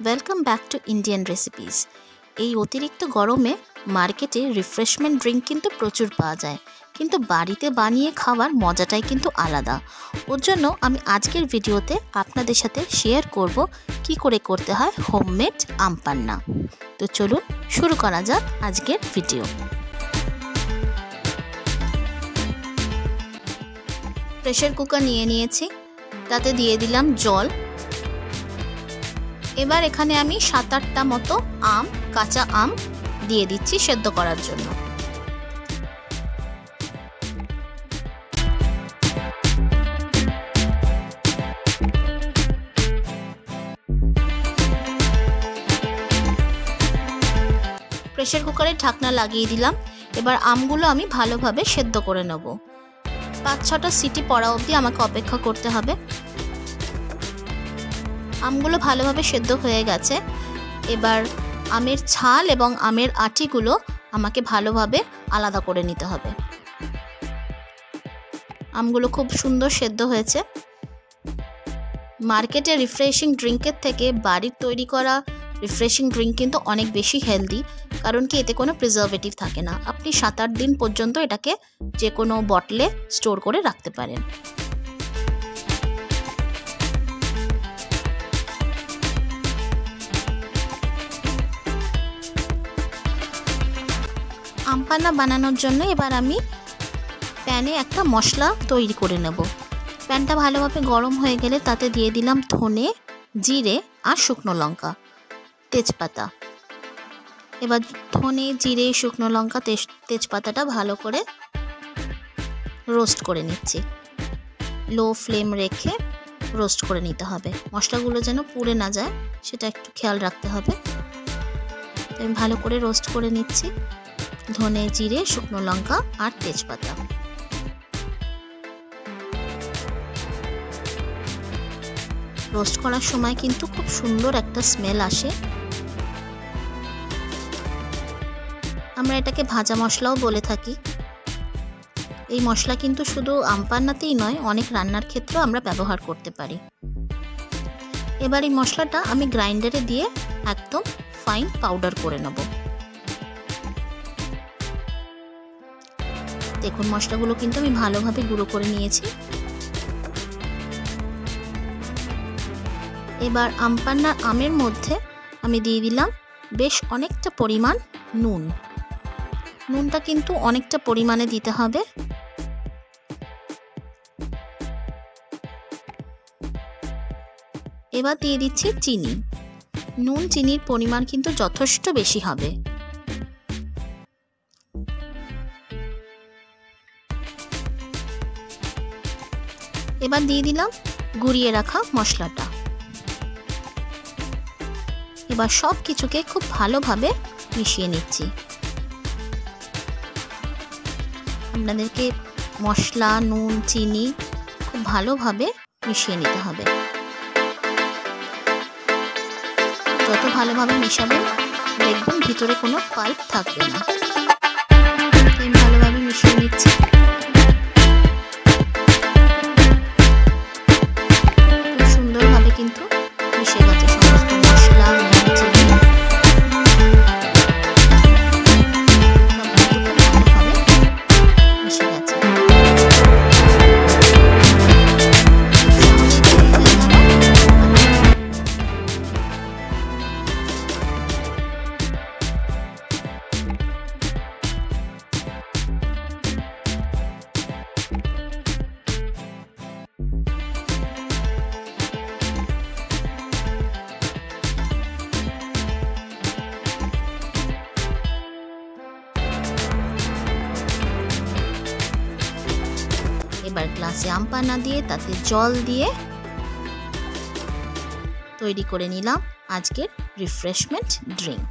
Welcome back to Indian recipes. এই অতিরিক্ত গরমে মার্কেটে রিফ্রেশমেন্ট ড্রিঙ্ক কিন্তু প্রচুর পাওয়া যায়, কিন্তু বাড়িতে বানিয়ে খাওয়ার মজাটাই কিন্তু আলাদা। ওর জন্য আমি আজকের ভিডিওতে আপনাদের সাথে শেয়ার করব কি করে করতে হয় হোমমেড আম পান্না। তো চলুন শুরু করা যাক আজকের ভিডিও। প্রেসার কুকার নিয়ে নিয়েছি, তাতে দিয়ে দিলাম জল। এবার এখানে আমি 7-8টা মতো আম, কাঁচা আম দিয়ে দিচ্ছি সেদ্ধ করার জন্য। প্রেসার কুকারে ঢাকনা লাগিয়ে দিলাম। এবার আমগুলো আমি ভালোভাবে সেদ্ধ করে নেব। 5-6টা সিটি পড়া অবধি আমাকে অপেক্ষা করতে হবে। আমগুলো ভালোভাবে সেদ্ধ হয়ে গেছে। এবার আমের ছাল এবং আমের আটিগুলো আমাকে ভালোভাবে আলাদা করে নিতে হবে। আমগুলো খুব সুন্দর সেদ্ধ হয়েছে। মার্কেটে রিফ্রেশিং ড্রিঙ্কের থেকে বাড়ির তৈরি করা রিফ্রেশিং ড্রিঙ্ক কিন্তু অনেক বেশি হেলদি, কারণ কি এতে কোনো প্রিজারভেটিভ থাকে না। আপনি 7-8 দিন পর্যন্ত এটাকে যে কোনো বটলে স্টোর করে রাখতে পারেন। আম পান্না বানানোর জন্য এবার আমি প্যানে একটা মশলা তৈরি করে নেব। প্যানটা ভালোভাবে গরম হয়ে গেলে তাতে দিয়ে দিলাম ধনে, জিরে আর শুকনো লঙ্কা, তেজপাতা। এবার ধনে, জিরে, শুকনো লঙ্কা, তেজপাতাটা ভালো করে রোস্ট করে নিচ্ছি। লো ফ্লেম রেখে রোস্ট করে নিতে হবে। মশলাগুলো যেন পুড়ে না যায় সেটা একটু খেয়াল রাখতে হবে। আমি ভালো করে রোস্ট করে নিচ্ছি ধনে, জিরে, শুকনো লঙ্কা আর তেজপাতা। রোস্ট করার সময় কিন্তু খুব সুন্দর একটা স্মেল আসে। আমরা এটাকে ভাজা মশলাও বলে থাকি। এই মশলা কিন্তু শুধু আম পান্নাতেই নয়, অনেক রান্নার ক্ষেত্রেও আমরা ব্যবহার করতে পারি। এবার এই মশলাটা আমি গ্রাইন্ডারে দিয়ে একদম ফাইন পাউডার করে নেব। দেখুন মশলাগুলো কিন্তু আমি ভালোভাবে গুঁড়ো করে নিয়েছি। এবার আম পান্নার আমের মধ্যে আমি দিয়ে দিলাম বেশ অনেকটা পরিমাণ নুন। নুনটা কিন্তু অনেকটা পরিমাণে দিতে হবে। এবার দিয়ে দিচ্ছি চিনি। নুন চিনির পরিমাণ কিন্তু যথেষ্ট বেশি হবে। এবার দিয়ে দিলাম গুঁড়িয়ে রাখা মশলাটা। এবার সব কিছুকে খুব ভালোভাবে মিশিয়ে নিচ্ছি। আপনাদেরকে মশলা, নুন, চিনি খুব ভালোভাবে মিশিয়ে নিতে হবে। যত ভালোভাবে মেশাবেন দেখবেন ভিতরে কোনো পাল্প থাকবে না। আমি ভালোভাবে মিশিয়ে নিচ্ছি। খুব সুন্দরভাবে কিন্তু মিশে গেছে সমস্ত মশলা, নুন, চিনি। এবার গ্লাসে আম পান্না দিয়ে তাতে জল দিয়ে তৈরি করে নিলাম আজকের রিফ্রেশমেন্ট ড্রিঙ্ক।